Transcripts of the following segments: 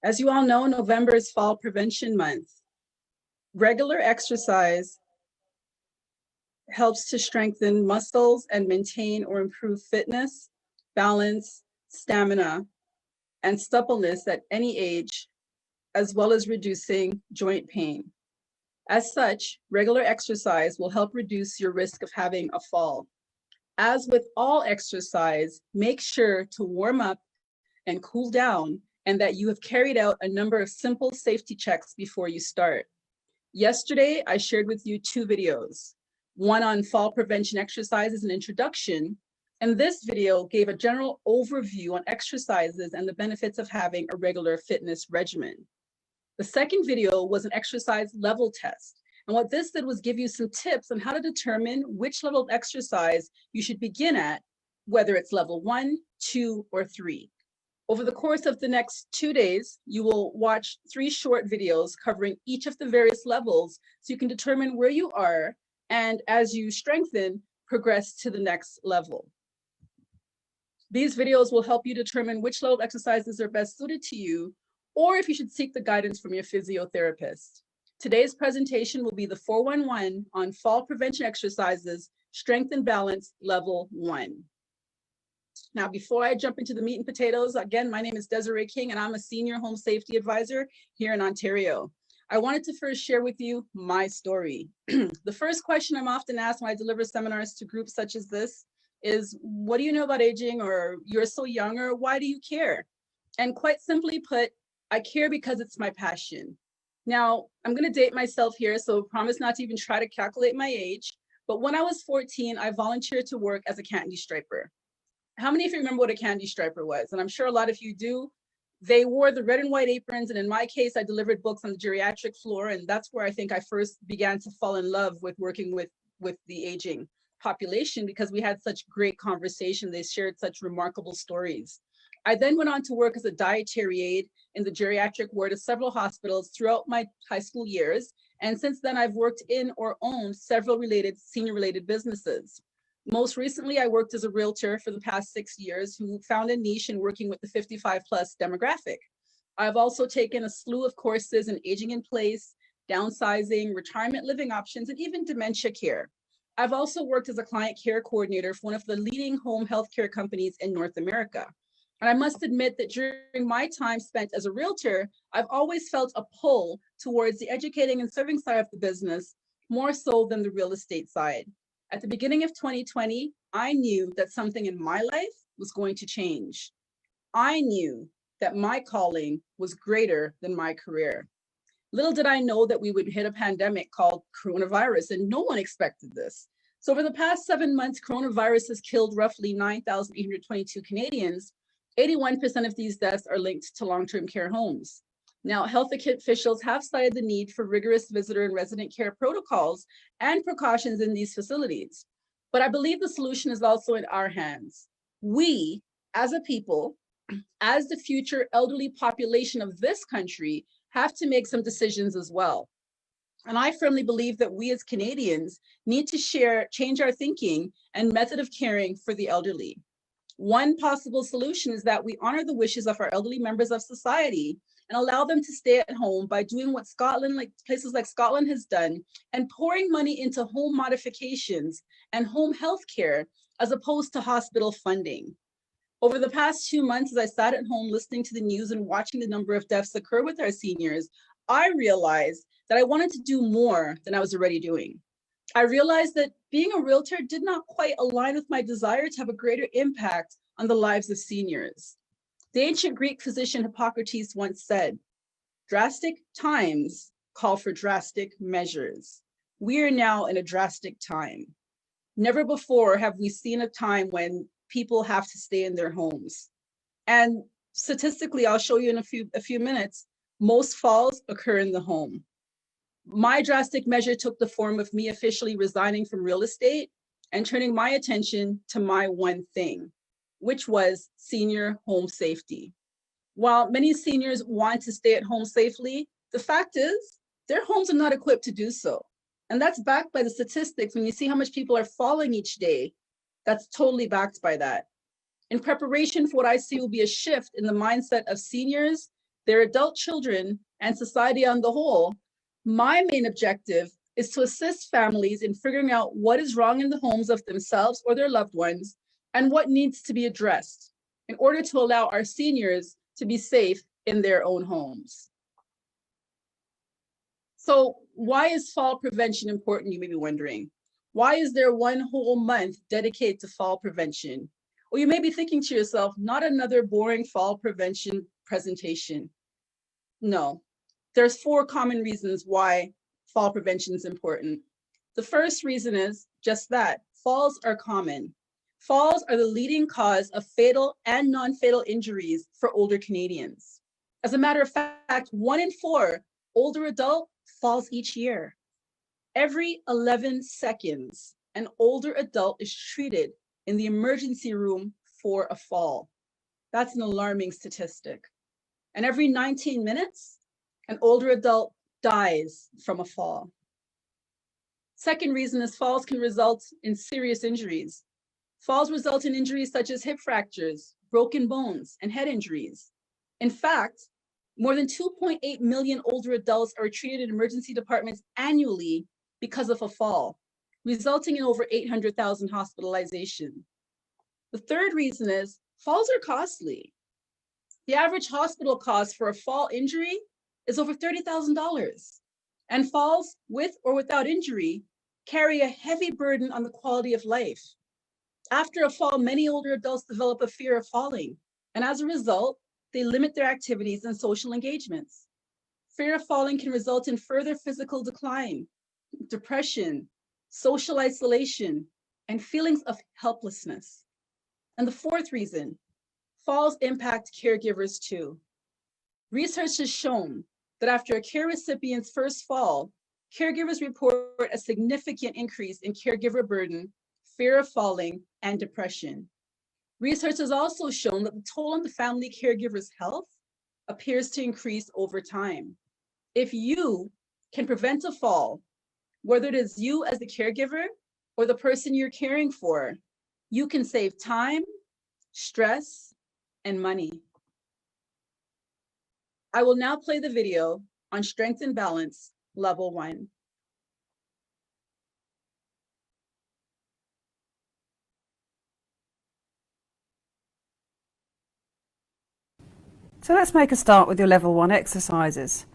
As you all know, November is Fall Prevention Month. Regular exercise helps to strengthen muscles and maintain or improve fitness, balance, stamina, and suppleness at any age, as well as reducing joint pain. As such, regular exercise will help reduce your risk of having a fall. As with all exercise, make sure to warm up and cool down, and that you have carried out a number of simple safety checks before you start. Yesterday, I shared with you two videos, one on fall prevention exercises and introduction, and this video gave a general overview on exercises and the benefits of having a regular fitness regimen. The second video was an exercise level test. And what this did was give you some tips on how to determine which level of exercise you should begin at, whether it's level 1, 2, or 3. Over the course of the next 2 days, you will watch 3 short videos covering each of the various levels so you can determine where you are, and as you strengthen, progress to the next level. These videos will help you determine which level of exercises are best suited to you, or if you should seek the guidance from your physiotherapist. Today's presentation will be the 411 on fall prevention exercises, strength and balance, level 1. Now, before I jump into the meat and potatoes, again, my name is Desiree King, and I'm a senior home safety advisor here in Ontario. I wanted to first share with you my story. The first question I'm often asked when I deliver seminars to groups such as this is, what do you know about aging, or you're so young, or why do you care? And quite simply put, I care because it's my passion. Now, I'm going to date myself here, so promise not to even try to calculate my age. But when I was 14, I volunteered to work as a candy striper. How many of you remember what a candy striper was? And I'm sure a lot of you do. They wore the red and white aprons, and in my case, I delivered books on the geriatric floor, and that's where I think I first began to fall in love with working with the aging population, because we had such great conversation. They shared such remarkable stories. I then went on to work as a dietary aide in the geriatric ward of several hospitals throughout my high school years, and since then I've worked in or owned several senior-related businesses. Most recently, I worked as a realtor for the past 6 years who found a niche in working with the 55+ demographic. I've also taken a slew of courses in aging in place, downsizing, retirement living options, and even dementia care. I've also worked as a client care coordinator for one of the leading home healthcare companies in North America. And I must admit that during my time spent as a realtor, I've always felt a pull towards the educating and serving side of the business, more so than the real estate side. At the beginning of 2020, I knew that something in my life was going to change. I knew that my calling was greater than my career. Little did I know that we would hit a pandemic called coronavirus, and no one expected this. So over the past 7 months, coronavirus has killed roughly 9,822 Canadians. 81% of these deaths are linked to long-term care homes. Now, health officials have cited the need for rigorous visitor and resident care protocols and precautions in these facilities. But I believe the solution is also in our hands. We, as a people, as the future elderly population of this country, have to make some decisions as well. And I firmly believe that we as Canadians need to change our thinking and method of caring for the elderly. One possible solution is that we honor the wishes of our elderly members of society and allow them to stay at home by doing what places like Scotland has done, and pouring money into home modifications and home health care as opposed to hospital funding. Over the past 2 months, as I sat at home listening to the news and watching the number of deaths occur with our seniors, I realized that I wanted to do more than I was already doing. I realized that being a realtor did not quite align with my desire to have a greater impact on the lives of seniors. The ancient Greek physician Hippocrates once said, "Drastic times call for drastic measures." We are now in a drastic time. Never before have we seen a time when people have to stay in their homes. And statistically, I'll show you in a few minutes, most falls occur in the home. My drastic measure took the form of me officially resigning from real estate and turning my attention to my one thing, which was senior home safety. While many seniors want to stay at home safely, the fact is their homes are not equipped to do so. And that's backed by the statistics. When you see how much people are falling each day, that's totally backed by that. In preparation for what I see will be a shift in the mindset of seniors, their adult children, and society on the whole, my main objective is to assist families in figuring out what is wrong in the homes of themselves or their loved ones and what needs to be addressed in order to allow our seniors to be safe in their own homes. So why is fall prevention important, you may be wondering? Why is there one whole month dedicated to fall prevention? Or you may be thinking to yourself, not another boring fall prevention presentation. No, there's 4 common reasons why fall prevention is important. The first reason is just that, falls are common. Falls are the leading cause of fatal and non-fatal injuries for older Canadians. As a matter of fact, 1 in 4 older adult falls each year. Every 11 seconds, an older adult is treated in the emergency room for a fall. That's an alarming statistic. And every 19 minutes, an older adult dies from a fall. Second reason is falls can result in serious injuries. Falls result in injuries such as hip fractures, broken bones, and head injuries. In fact, more than 2.8 million older adults are treated in emergency departments annually because of a fall, resulting in over 800,000 hospitalizations. The third reason is falls are costly. The average hospital cost for a fall injury is over $30,000. And falls with or without injury carry a heavy burden on the quality of life. After a fall, many older adults develop a fear of falling, and as a result, they limit their activities and social engagements. Fear of falling can result in further physical decline, depression, social isolation, and feelings of helplessness. And the fourth reason, falls impact caregivers too. Research has shown that after a care recipient's first fall, caregivers report a significant increase in caregiver burden, fear of falling, and depression. Research has also shown that the toll on the family caregiver's health appears to increase over time. If you can prevent a fall, whether it is you as the caregiver or the person you're caring for, you can save time, stress, and money. I will now play the video on Strength and Balance, Level 1. So let's make a start with your level 1 exercises.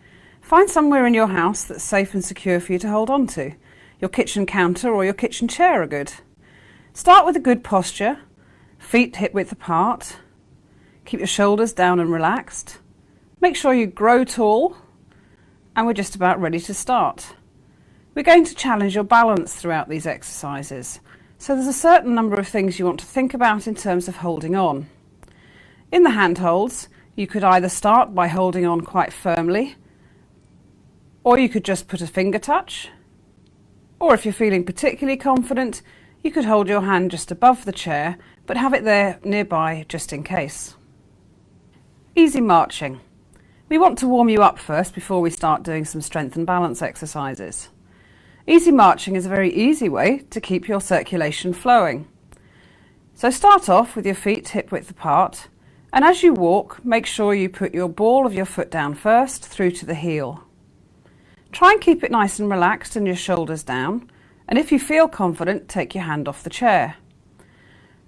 Find somewhere in your house that's safe and secure for you to hold on to. Your kitchen counter or your kitchen chair are good. Start with a good posture, feet hip width apart. Keep your shoulders down and relaxed. Make sure you grow tall, and we're just about ready to start. We're going to challenge your balance throughout these exercises. So there's a certain number of things you want to think about in terms of holding on. In the handholds, you could either start by holding on quite firmly, or you could just put a finger touch, or if you're feeling particularly confident, you could hold your hand just above the chair, but have it there nearby just in case. Easy marching. We want to warm you up first before we start doing some strength and balance exercises. Easy marching is a very easy way to keep your circulation flowing. So start off with your feet hip width apart, and as you walk, make sure you put your ball of your foot down first through to the heel. Try and keep it nice and relaxed and your shoulders down, and if you feel confident, take your hand off the chair.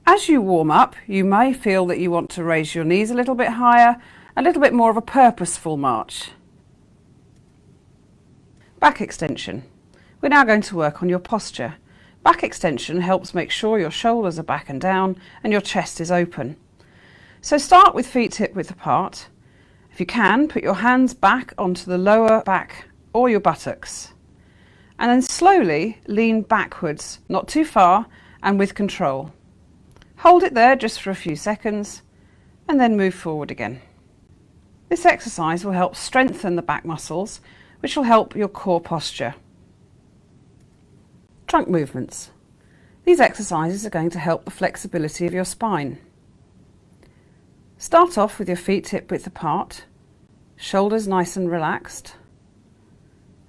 As you warm up, you may feel that you want to raise your knees a little bit higher, a little bit more of a purposeful march. Back extension. We're now going to work on your posture. Back extension helps make sure your shoulders are back and down and your chest is open. So start with feet hip width apart. If you can, put your hands back onto the lower back or your buttocks. And then slowly lean backwards, not too far, and with control. Hold it there just for a few seconds and then move forward again. This exercise will help strengthen the back muscles, which will help your core posture. Trunk movements. These exercises are going to help the flexibility of your spine. Start off with your feet hip width apart, shoulders nice and relaxed,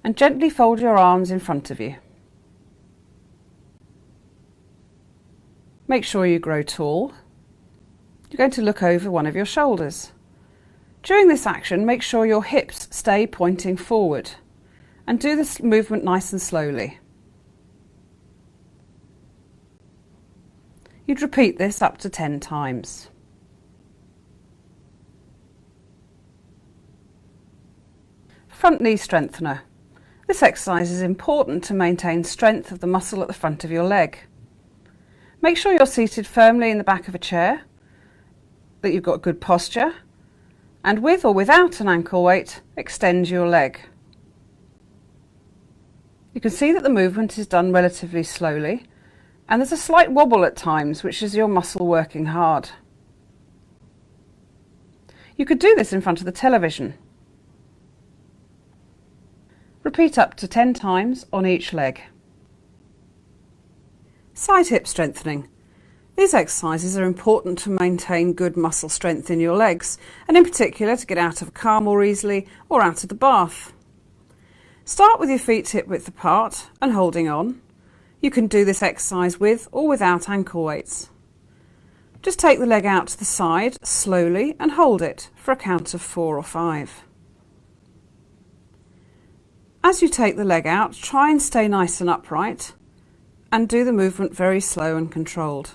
and gently fold your arms in front of you. Make sure you grow tall. You're going to look over one of your shoulders. During this action, make sure your hips stay pointing forward and do this movement nice and slowly. You'd repeat this up to 10 times. Front knee strengthener. This exercise is important to maintain strength of the muscle at the front of your leg. Make sure you're seated firmly in the back of a chair, that you've got good posture, and with or without an ankle weight, extend your leg. You can see that the movement is done relatively slowly, and there's a slight wobble at times, which is your muscle working hard. You could do this in front of the television. Repeat up to 10 times on each leg. Side hip strengthening. These exercises are important to maintain good muscle strength in your legs, and in particular to get out of a car more easily or out of the bath. Start with your feet hip width apart and holding on. You can do this exercise with or without ankle weights. Just take the leg out to the side slowly and hold it for a count of 4 or 5. As you take the leg out, try and stay nice and upright and do the movement very slow and controlled.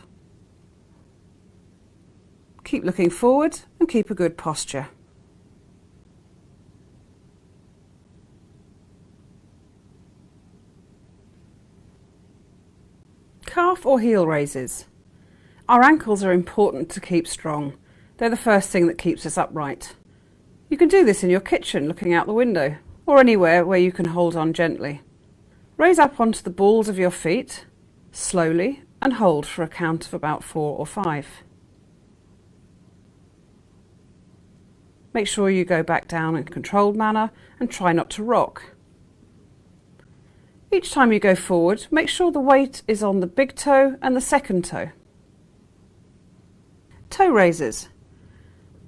Keep looking forward and keep a good posture. Calf or heel raises. Our ankles are important to keep strong. They're the first thing that keeps us upright. You can do this in your kitchen looking out the window, or anywhere where you can hold on gently. Raise up onto the balls of your feet, slowly, and hold for a count of about 4 or 5. Make sure you go back down in a controlled manner and try not to rock. Each time you go forward, make sure the weight is on the big toe and the second toe. Toe raises.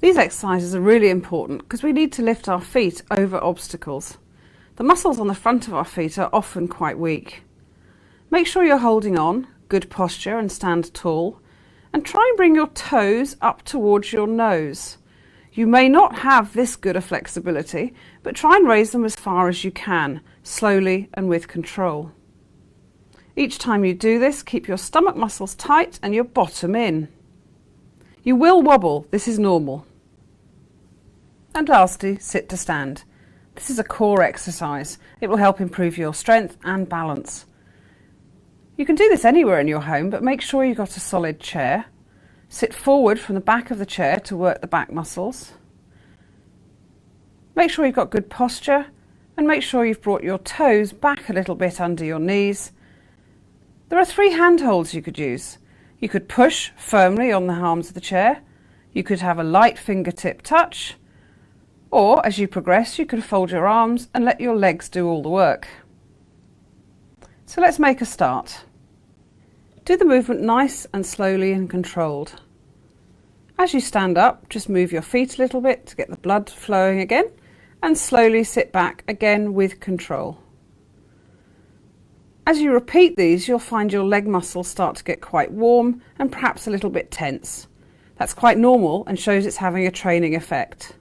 These exercises are really important because we need to lift our feet over obstacles. The muscles on the front of our feet are often quite weak. Make sure you're holding on, good posture, and stand tall, and try and bring your toes up towards your nose. You may not have this good a flexibility, but try and raise them as far as you can, slowly and with control. Each time you do this, keep your stomach muscles tight and your bottom in. You will wobble, this is normal. And lastly, sit to stand. This is a core exercise. It will help improve your strength and balance. You can do this anywhere in your home, but make sure you've got a solid chair. Sit forward from the back of the chair to work the back muscles. Make sure you've got good posture and make sure you've brought your toes back a little bit under your knees. There are 3 handholds you could use. You could push firmly on the arms of the chair. You could have a light fingertip touch. Or, as you progress, you can fold your arms and let your legs do all the work. So let's make a start. Do the movement nice and slowly and controlled. As you stand up, just move your feet a little bit to get the blood flowing again, and slowly sit back again with control. As you repeat these, you'll find your leg muscles start to get quite warm and perhaps a little bit tense. That's quite normal and shows it's having a training effect.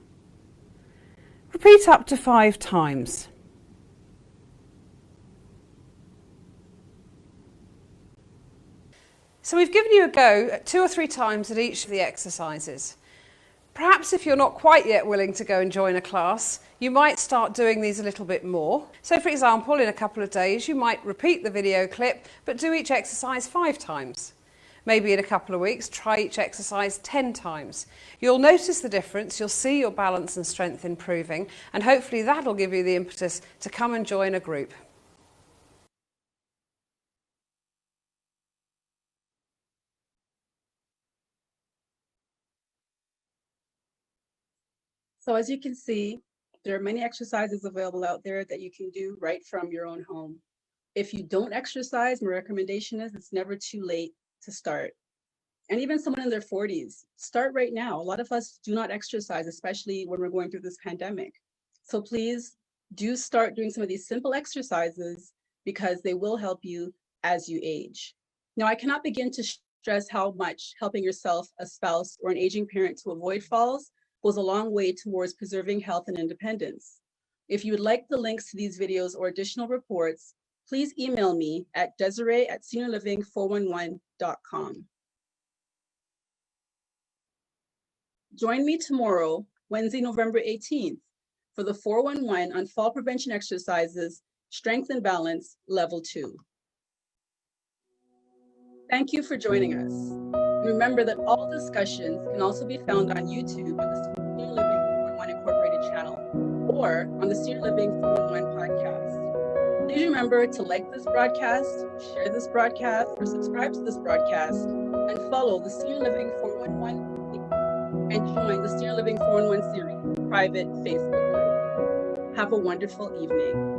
Repeat up to 5 times. So we've given you a go 2 or 3 times at each of the exercises. Perhaps if you're not quite yet willing to go and join a class, you might start doing these a little bit more. So for example, in a couple of days, you might repeat the video clip, but do each exercise 5 times. Maybe in a couple of weeks, try each exercise 10 times. You'll notice the difference, you'll see your balance and strength improving, and hopefully that'll give you the impetus to come and join a group. So as you can see, there are many exercises available out there that you can do right from your own home. If you don't exercise, my recommendation is it's never too late to start. And even someone in their 40s, start right now. A lot of us do not exercise, especially when we're going through this pandemic. So please do start doing some of these simple exercises because they will help you as you age. Now, I cannot begin to stress how much helping yourself, a spouse, or an aging parent to avoid falls goes a long way towards preserving health and independence. If you would like the links to these videos or additional reports, please email me at desiree@seniorliving411.com. Join me tomorrow, Wednesday, November 18th, for the 411 on fall prevention exercises, Strength and Balance, Level 2. Thank you for joining us. Remember that all discussions can also be found on YouTube on the Senior Living 411 Incorporated channel or on the Senior Living 411 podcast. Please remember to like this broadcast, share this broadcast, or subscribe to this broadcast, and follow the Senior Living 411 and join the Senior Living 411 series private Facebook group. Have a wonderful evening.